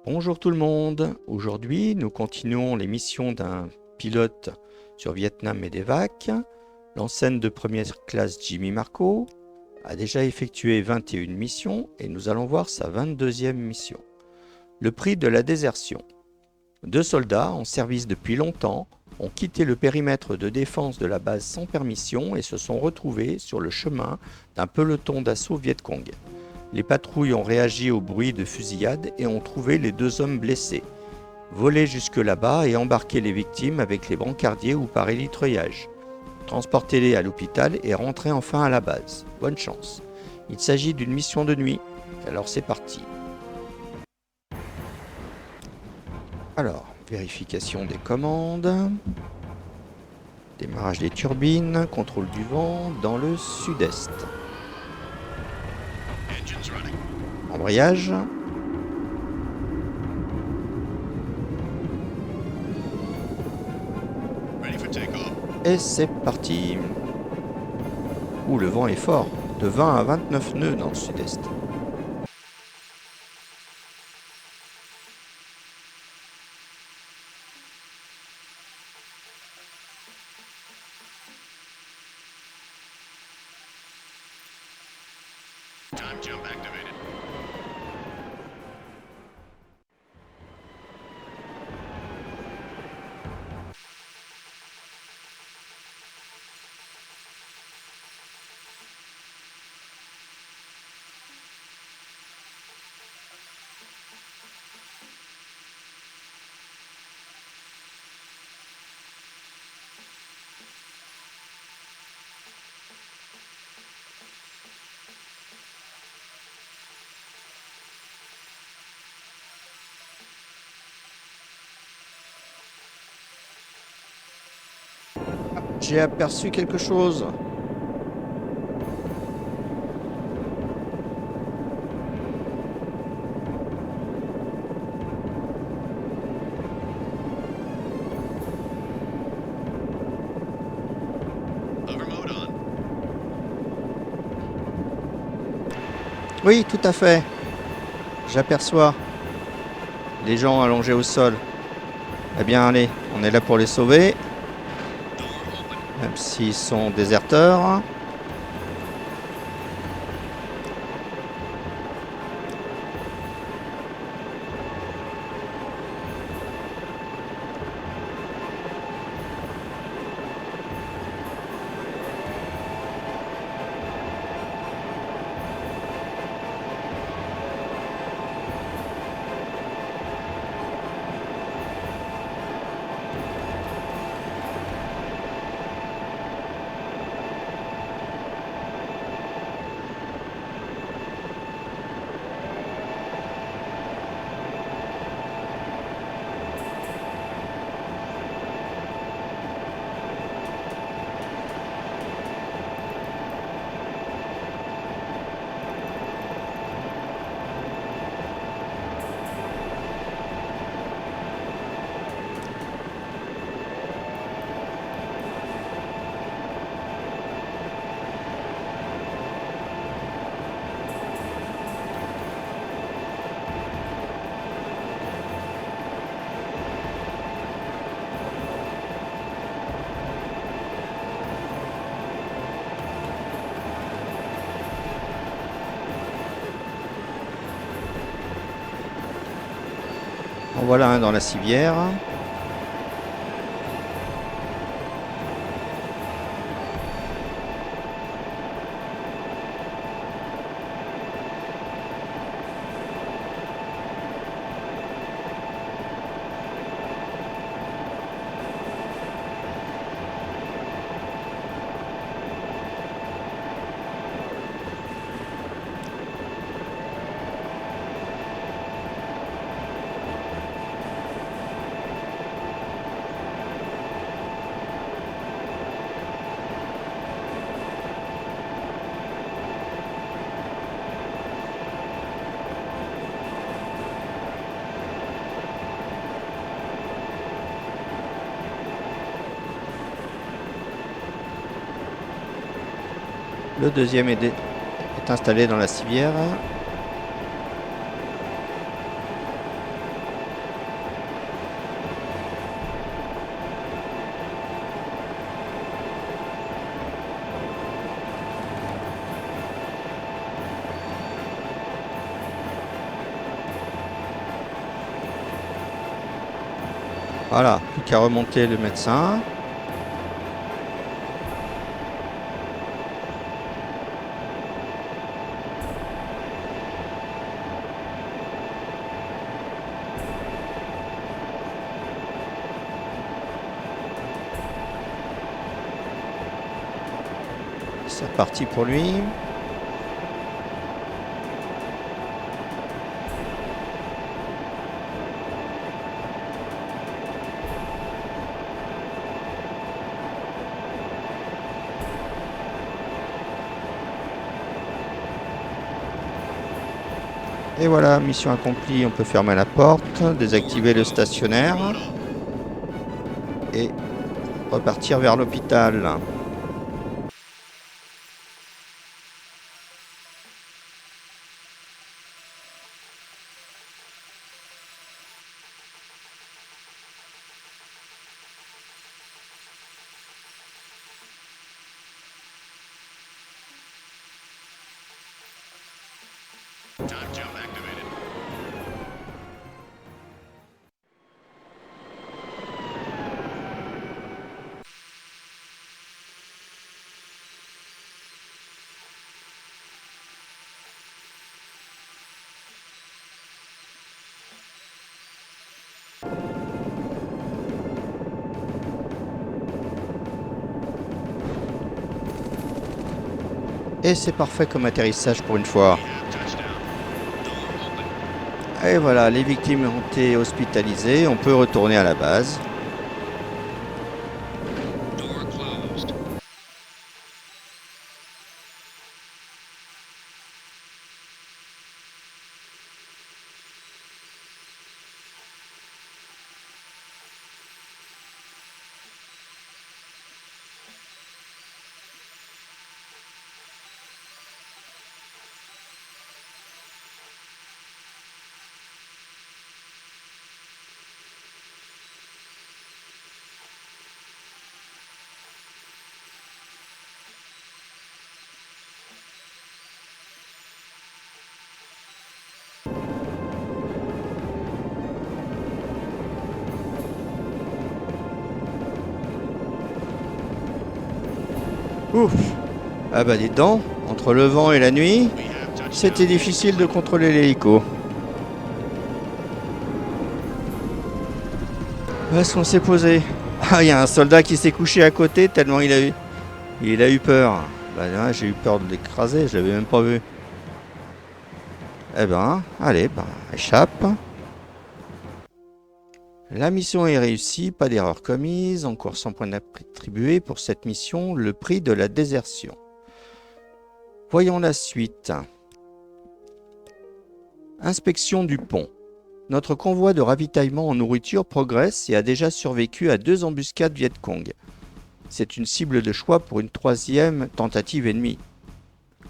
Bonjour tout le monde, aujourd'hui nous continuons les missions d'un pilote sur Vietnam Medevac. L'enseigne de première classe Jimmy Marco a déjà effectué 21 missions et nous allons voir sa 22e mission. Le prix de la désertion. 2 soldats en service depuis longtemps ont quitté le périmètre de défense de la base sans permission et se sont retrouvés sur le chemin d'un peloton d'assaut Viet Cong. Les patrouilles ont réagi au bruit de fusillade et ont trouvé les 2 hommes blessés. Volez jusque là-bas et embarquez les victimes avec les brancardiers ou par élitreillage. Transportez-les à l'hôpital et rentrez enfin à la base. Bonne chance. Il s'agit d'une mission de nuit. Alors c'est parti. Alors, vérification des commandes. Démarrage des turbines, contrôle du vent dans le sud-est. Embrayage. Et c'est parti. Ouh, le vent est fort. De 20 à 29 nœuds dans le sud-est. Time jump activated. J'ai aperçu quelque chose. Hover mode on. Oui, tout à fait. J'aperçois les gens allongés au sol. Eh bien, allez, on est là pour les sauver. Door open. Même s'ils sont déserteurs. En voilà un dans la civière. Le deuxième est installé dans la civière. Voilà, plus qu'à remonter le médecin. C'est reparti pour lui. Et voilà, mission accomplie, on peut fermer la porte, désactiver le stationnaire et repartir vers l'hôpital. Time jump activated. Et c'est parfait comme atterrissage pour une fois. We have touchdown. Door open. Et voilà, les victimes ont été hospitalisées, on peut retourner à la base. Door closed. Ouf. Ah bah dites donc, entre le vent et la nuit, We have touchdown. c'était difficile de contrôler l'hélico. Où est-ce qu'on s'est posé? Ah, il y a un soldat qui s'est couché à côté tellement il a eu peur. Bah là, j'ai eu peur de l'écraser, je l'avais même pas vu. Eh ben, allez, bah, échappe. La mission est réussie, pas d'erreur commise, encore 100 points attribués pour cette mission, le prix de la désertion. Voyons la suite. Inspection du pont. Notre convoi de ravitaillement en nourriture progresse et a déjà survécu à 2 embuscades Viet Cong. C'est une cible de choix pour une 3e tentative ennemie.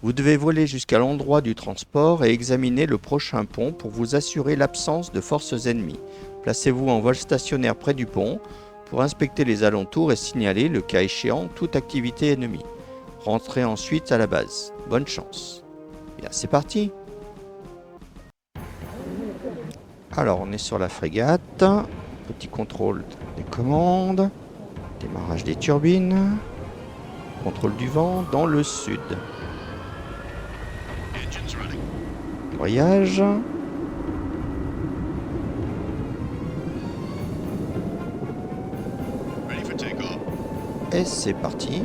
Vous devez voler jusqu'à l'endroit du transport et examiner le prochain pont pour vous assurer l'absence de forces ennemies. Placez-vous en vol stationnaire près du pont pour inspecter les alentours et signaler, le cas échéant, toute activité ennemie. Rentrez ensuite à la base. Bonne chance. Bien, c'est parti. Alors, on est sur la frégate. Petit contrôle des commandes. Démarrage des turbines. Contrôle du vent dans le sud. Engines running. Voyage. Ready for takeoff. Et c'est parti.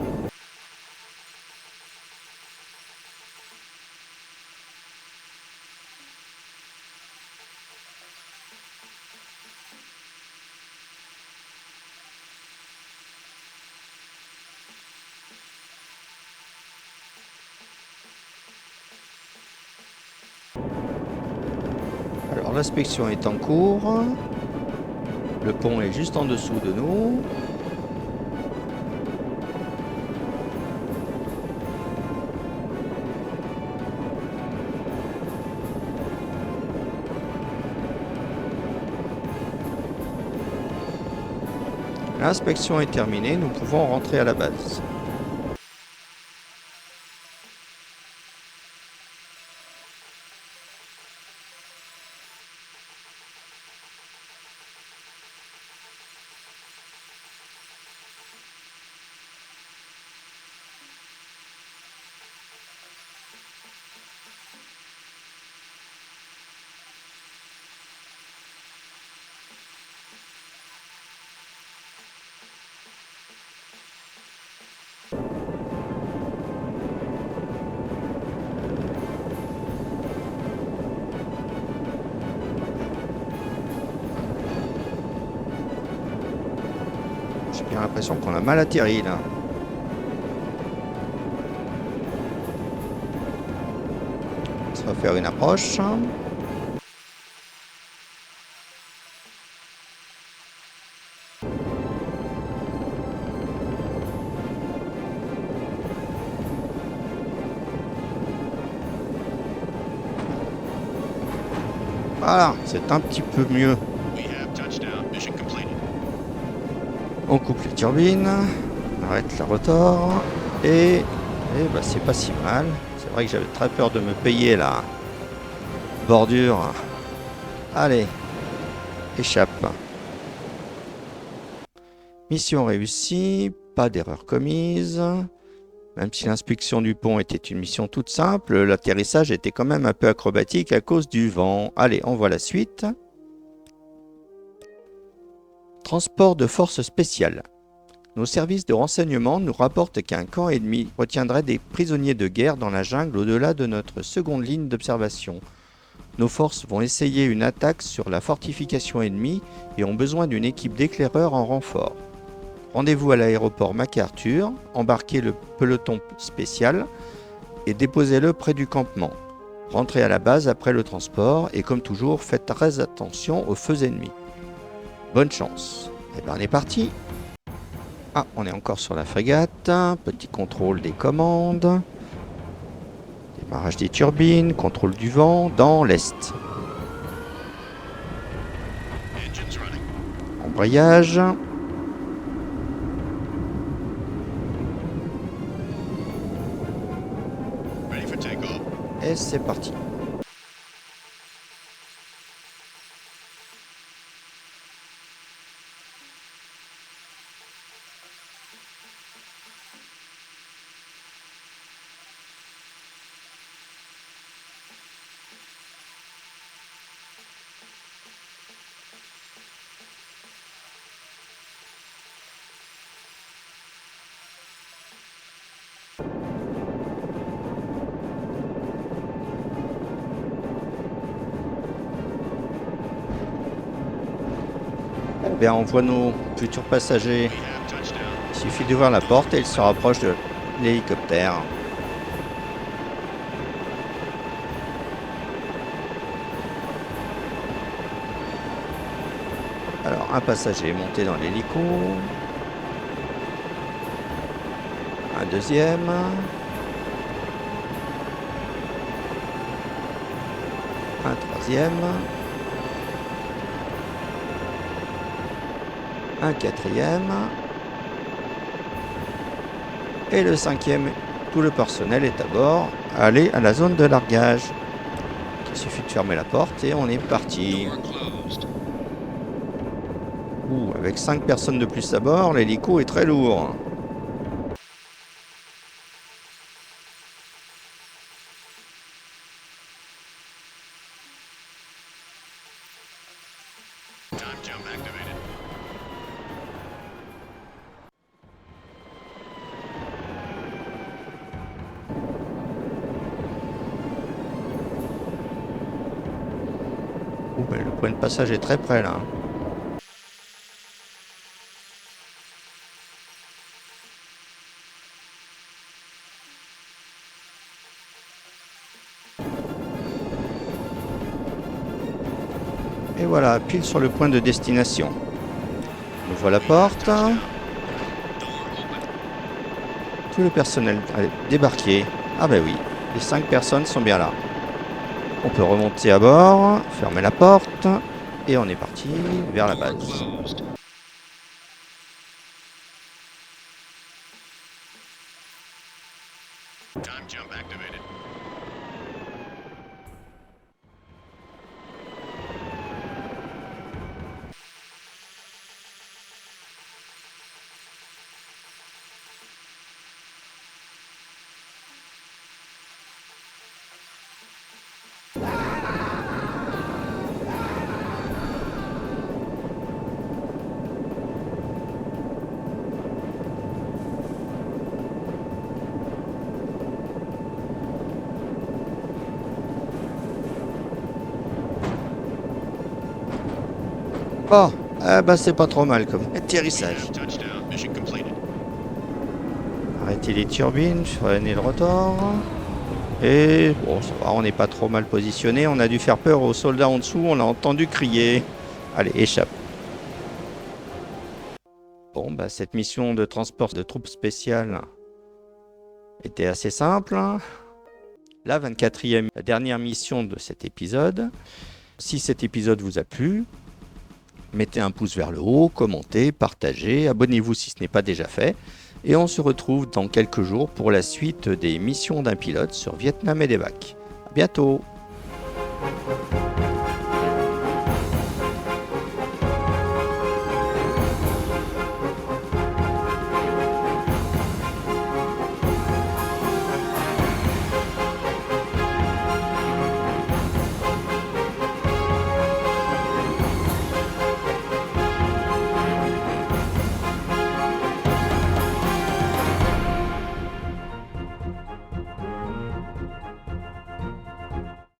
Alors l'inspection est en cours. Le pont est juste en dessous de nous. L'inspection est terminée, nous pouvons rentrer à la base. J'ai l'impression qu'on a mal atterri là. On va faire une approche. Voilà, c'est un petit peu mieux. We have touchdown. Mission completed. On coupe les turbines, on arrête la rotor et bah, c'est pas si mal. C'est vrai que j'avais très peur de me payer la bordure. Allez, échappe. Mission réussie, pas d'erreur commise. Même si l'inspection du pont était une mission toute simple, l'atterrissage était quand même un peu acrobatique à cause du vent. Allez, on voit la suite. Transport de forces spéciales. Nos services de renseignement nous rapportent qu'un camp ennemi retiendrait des prisonniers de guerre dans la jungle au-delà de notre seconde ligne d'observation. Nos forces vont essayer une attaque sur la fortification ennemie et ont besoin d'une équipe d'éclaireurs en renfort. Rendez-vous à l'aéroport MacArthur, embarquez le peloton spécial et déposez-le près du campement. Rentrez à la base après le transport et comme toujours, faites très attention aux feux ennemis. Bonne chance. Et bien on est parti. Ah, on est encore sur la frégate. Petit contrôle des commandes. Démarrage des turbines, contrôle du vent dans l'est. Engines running. Embrayage. Ready for takeoff. Et c'est parti. Eh bien, on voit nos futurs passagers. We have touchdown. Il suffit d'ouvrir la porte et ils se rapprochent de l'hélicoptère. Alors, un passager est monté dans l'hélico. Un deuxième. Un troisième. Un quatrième. Et le cinquième, tout le personnel est à bord. Allez à la zone de largage. Il suffit de fermer la porte et on est parti. Door closed. Ouh, avec 5 personnes de plus à bord, l'hélico est très lourd. Time jump activated. Ouh, mais le point de passage est très près là. Et voilà, pile sur le point de destination. On ouvre la porte. Door open. Tout le personnel, allez, débarquer. Ah ben oui, les 5 personnes sont bien là. On peut remonter à bord, fermer la porte, et on est parti vers la Door base. closed. Time jump activated. Oh, ah bah c'est pas trop mal comme We atterrissage. have touchdown. Mission arrêter les turbines, freiner le rotor. Et bon, ça va, on n'est pas trop mal positionné. On a dû faire peur aux soldats en dessous, on a entendu crier. Allez, échappe. Bon, bah, cette mission de transport de troupes spéciales était assez simple. La 24e, la dernière mission de cet épisode. Si cet épisode vous a plu, mettez un pouce vers le haut, commentez, partagez, abonnez-vous si ce n'est pas déjà fait. Et on se retrouve dans quelques jours pour la suite des missions d'un pilote sur Vietnam Medevac. À bientôt!